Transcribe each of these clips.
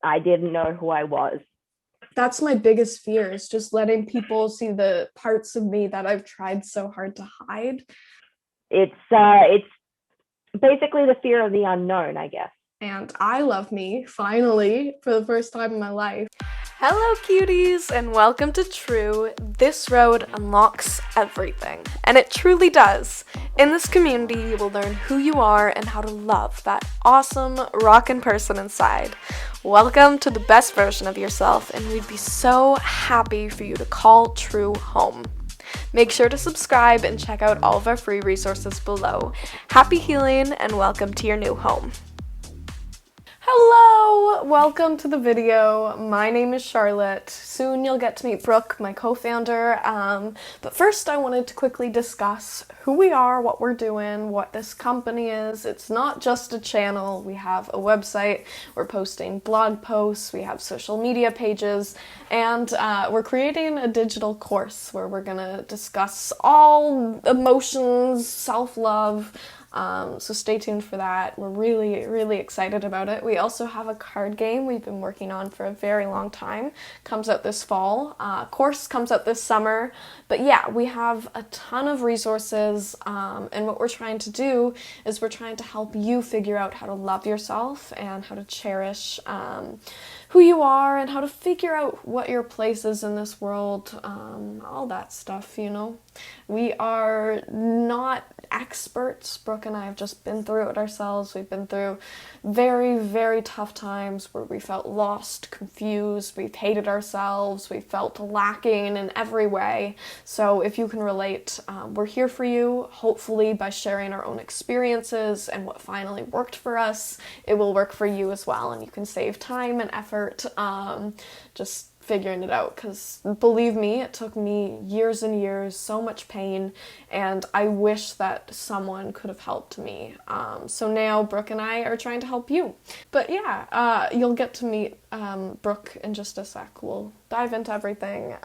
I didn't know who I was. That's my biggest fear, is just letting people see the parts of me that I've tried so hard to hide. It's basically the fear of the unknown, I guess. And I love me, finally, for the first time in my life. Hello, cuties, and welcome to True. This road unlocks everything, and it truly does. In this community, you will learn who you are and how to love that awesome, rockin' person inside. Welcome to the best version of yourself, and we'd be so happy for you to call True home. Make sure to subscribe and check out all of our free resources below. Happy healing, and welcome to your new home. Hello! Welcome to the video. My name is Charlotte. Soon you'll get to meet Brooke, my co-founder. But first I wanted to quickly discuss who we are, what we're doing, what this company is. It's not just a channel. We have a website, we're posting blog posts, we have social media pages, and we're creating a digital course where we're gonna discuss all emotions, self-love, so stay tuned for that. We're really, really excited about it. We also have a card game we've been working on for a very long time. Comes out this fall. Course comes out this summer. But yeah, we have a ton of resources, and what we're trying to do is we're trying to help you figure out how to love yourself and how to cherish who you are and how to figure out what your place is in this world, all that stuff, you know. We are not experts. Brooke and I have just been through it ourselves. We've been through very, very tough times where we felt lost, confused, we've hated ourselves, we felt lacking in every way. So if you can relate, we're here for you. Hopefully by sharing our own experiences and what finally worked for us, it will work for you as well, and you can save time and effort just figuring it out, because believe me, it took me years and years, so much pain, and I wish that someone could have helped me. So now Brooke and I are trying to help you. But yeah, you'll get to meet Brooke in just a sec. We'll dive into everything,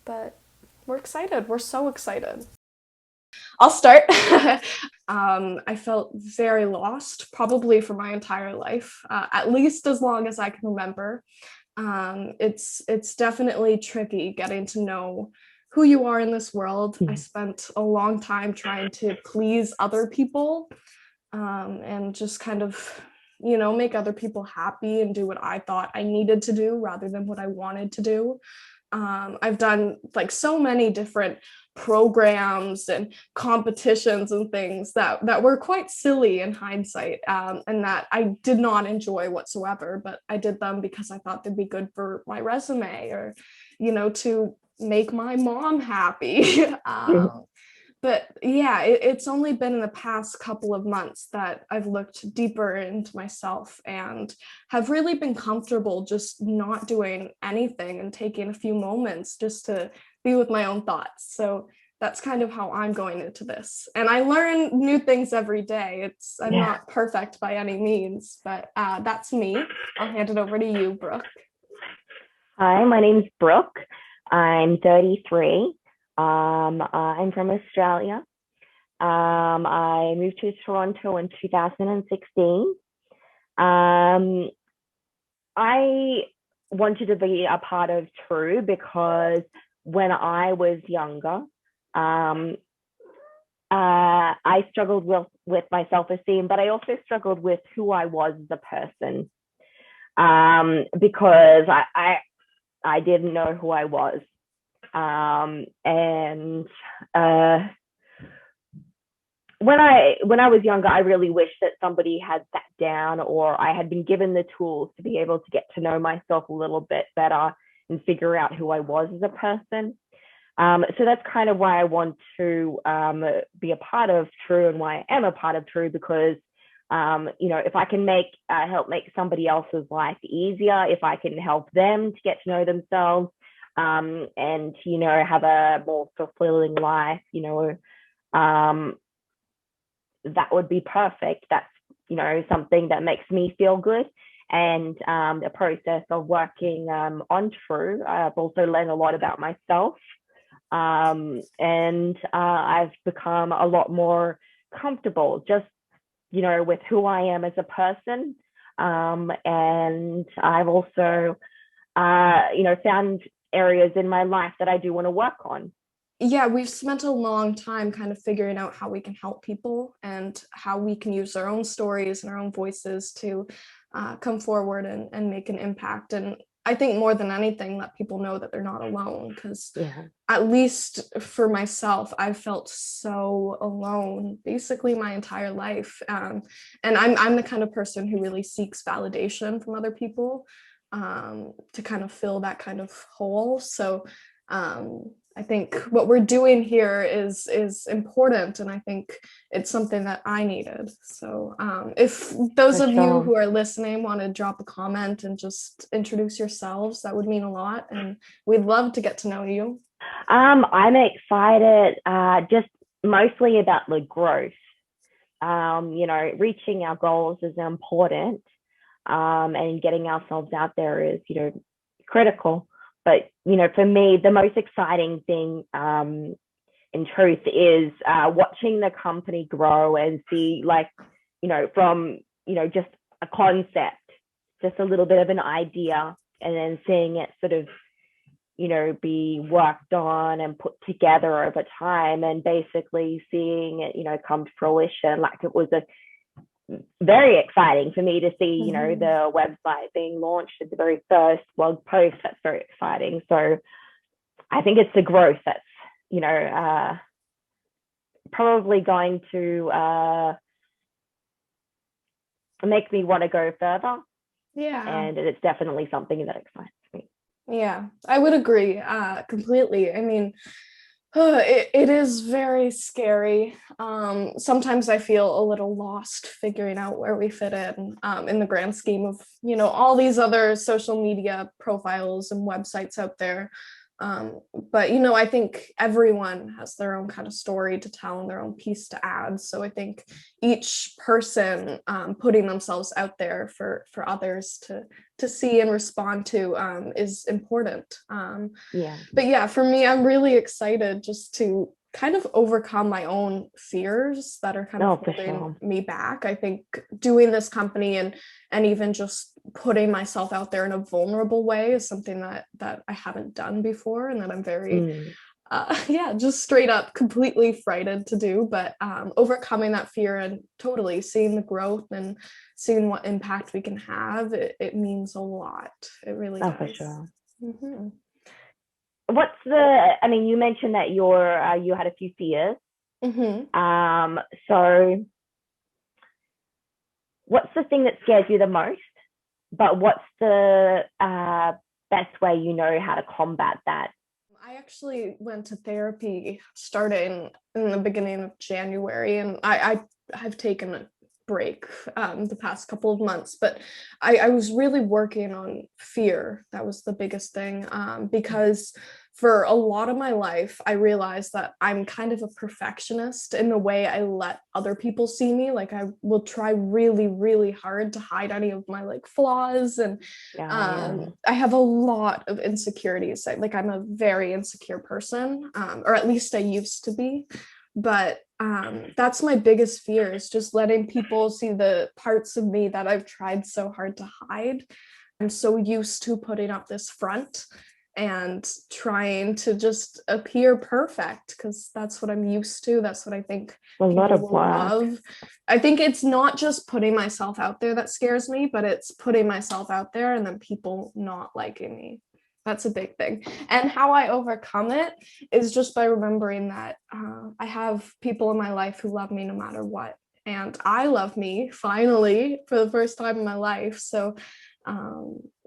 but we're excited. We're so excited. I'll start. I felt very lost, probably for my entire life, at least as long as I can remember. It's definitely tricky getting to know who you are in this world. I spent a long time trying to please other people, and just kind of, make other people happy and do what I thought I needed to do rather than what I wanted to do. I've done like so many different programs and competitions and things that were quite silly in hindsight, and that I did not enjoy whatsoever, but I did them because I thought they'd be good for my resume, or to make my mom happy. But yeah, it's only been in the past couple of months that I've looked deeper into myself and have really been comfortable just not doing anything and taking a few moments just to be with my own thoughts. So that's kind of how I'm going into this. And I learn new things every day. I'm not perfect by any means, but that's me. I'll hand it over to you, Brooke. Hi, my name's Brooke. I'm 33. I'm from Australia. I moved to Toronto in 2016. Um, I wanted to be a part of True because when I was younger, I struggled with my self-esteem, but I also struggled with who I was as a person, because I didn't know who I was. And when I was younger, I really wished that somebody had sat down, or I had been given the tools to be able to get to know myself a little bit better and figure out who I was as a person. So that's kind of why I want to be a part of True, and why I am a part of True, because if I can help make somebody else's life easier, if I can help them to get to know themselves, and have a more fulfilling life, that would be perfect. That's something that makes me feel good. And the process of working on True, I've also learned a lot about myself, and I've become a lot more comfortable just with who I am as a person, And I've also, found areas in my life that I do want to work on. Yeah, we've spent a long time kind of figuring out how we can help people and how we can use our own stories and our own voices to come forward and make an impact. And I think more than anything, let people know that they're not alone, because Yeah. at least for myself, I've felt so alone basically my entire life. And I'm the kind of person who really seeks validation from other people to kind of fill that kind of hole. So I think what we're doing here is important, and I think it's something that I needed. So if those For of you sure. who are listening want to drop a comment and just introduce yourselves, that would mean a lot, and we'd love to get to know you. I'm excited, just mostly about the growth. Reaching our goals is important, and getting ourselves out there is, critical. But, for me, the most exciting thing, in truth, is watching the company grow and see, from, just a concept, just a little bit of an idea, and then seeing it sort of, be worked on and put together over time, and basically seeing it, come to fruition. Like, it was very exciting for me to see, the website being launched at the very first blog post. That's very exciting. So I think it's the growth that's, probably going to make me want to go further. Yeah. And it's definitely something that excites me. Yeah, I would agree completely. I mean, it is very scary. Sometimes I feel a little lost figuring out where we fit in the grand scheme of, all these other social media profiles and websites out there. But, I think everyone has their own kind of story to tell and their own piece to add. So I think each person putting themselves out there for others to see and respond to is important. Yeah. But yeah, for me, I'm really excited just to kind of overcome my own fears that are kind of holding me back. I think doing this company and even just putting myself out there in a vulnerable way is something that I haven't done before, and that I'm very just straight up completely frightened to do. But overcoming that fear and totally seeing the growth and seeing what impact we can have, it means a lot. It really does. For sure. Mm-hmm. You mentioned that you had a few fears. Mm-hmm. So what's the thing that scares you the most? But what's the best way how to combat that? I actually went to therapy starting in the beginning of January, and I have taken a break the past couple of months, but I was really working on fear. That was the biggest thing, because for a lot of my life, I realized that I'm kind of a perfectionist in the way I let other people see me. Like, I will try really, really hard to hide any of my flaws. And I have a lot of insecurities. I'm a very insecure person, or at least I used to be. But that's my biggest fear, is just letting people see the parts of me that I've tried so hard to hide. I'm so used to putting up this front and trying to just appear perfect, because that's what I'm used to. That's what I think people will love. I think it's not just putting myself out there that scares me, but it's putting myself out there and then people not liking me. That's a big thing. And how I overcome it is just by remembering that I have people in my life who love me no matter what. And I love me, finally, for the first time in my life. So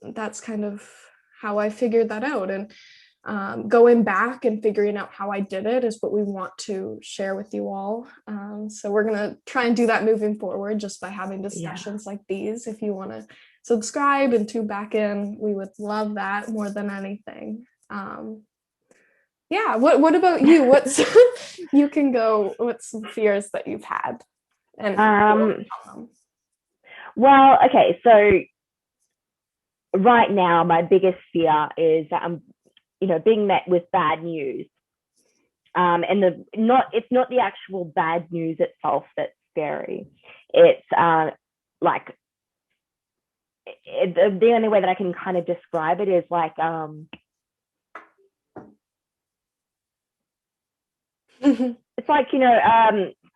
that's kind of how I figured that out. And going back and figuring out how I did it is what we want to share with you all. So we're going to try and do that moving forward, just by having discussions like these. If you want to subscribe and tune back in, we would love that more than anything. What about you? What's you can go, what's some fears that you've had? And well, okay, so right now my biggest fear is that I'm being met with bad news, and it's not the actual bad news itself that's scary. It's the only way that I can kind of describe it is like it's like,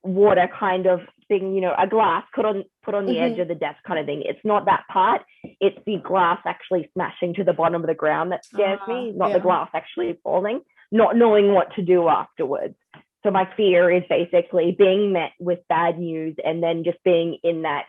water kind of thing, a glass put on the edge of the desk kind of thing. It's not that part, it's the glass actually smashing to the bottom of the ground that scares me, not the glass actually falling, not knowing what to do afterwards. So my fear is basically being met with bad news and then just being in that,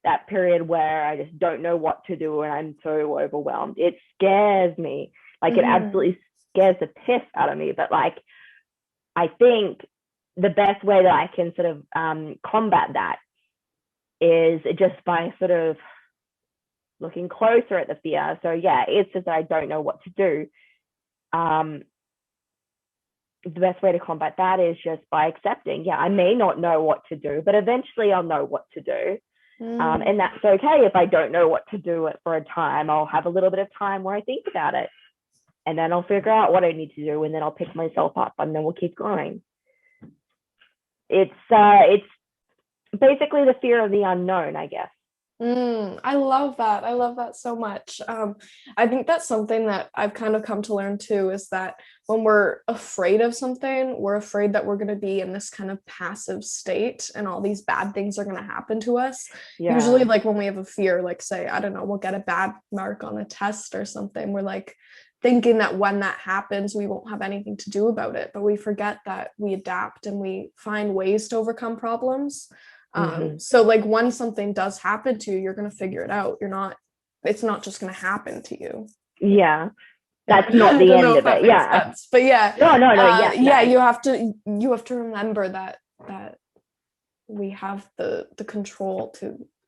that period where I just don't know what to do and I'm so overwhelmed. It scares me. Like it absolutely scares the piss out of me. But like, I think the best way that I can sort of combat that is just by sort of looking closer at the fear. So yeah, it's just that I don't know what to do. The best way to combat that is just by accepting, I may not know what to do, but eventually I'll know what to do. And that's okay if I don't know what to do for a time. I'll have a little bit of time where I think about it, and then I'll figure out what I need to do, and then I'll pick myself up, and then we'll keep going. It's basically the fear of the unknown, I guess. I love that. I love that so much. I think that's something that I've kind of come to learn too, is that when we're afraid of something, we're afraid that we're going to be in this kind of passive state and all these bad things are going to happen to us. Usually like when we have a fear, like say, I don't know, we'll get a bad mark on a test or something. We're like thinking that when that happens, we won't have anything to do about it, but we forget that we adapt and we find ways to overcome problems. So like when something does happen to you, you're going to figure it out. It's not just going to happen to you. That's not the end of it. Sense. But no. You have to remember that we have the control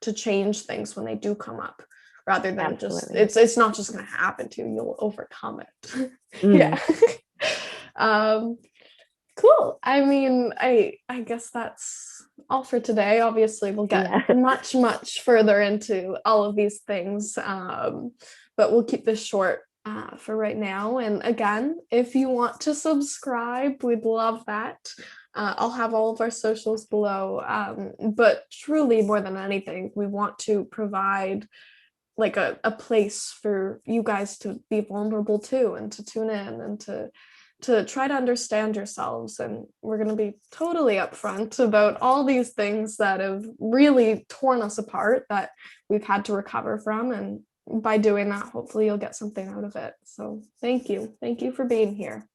to change things when they do come up, rather than it's not just going to happen to you. You'll overcome it. Cool. I mean, I guess that's all for today. Obviously, we'll get much further into all of these things, but we'll keep this short for right now. And again, if you want to subscribe, we'd love that. I'll have all of our socials below. But truly, more than anything, we want to provide like a place for you guys to be vulnerable too, and to tune in and to try to understand yourselves. And we're going to be totally upfront about all these things that have really torn us apart, that we've had to recover from. And by doing that, hopefully you'll get something out of it. So thank you for being here.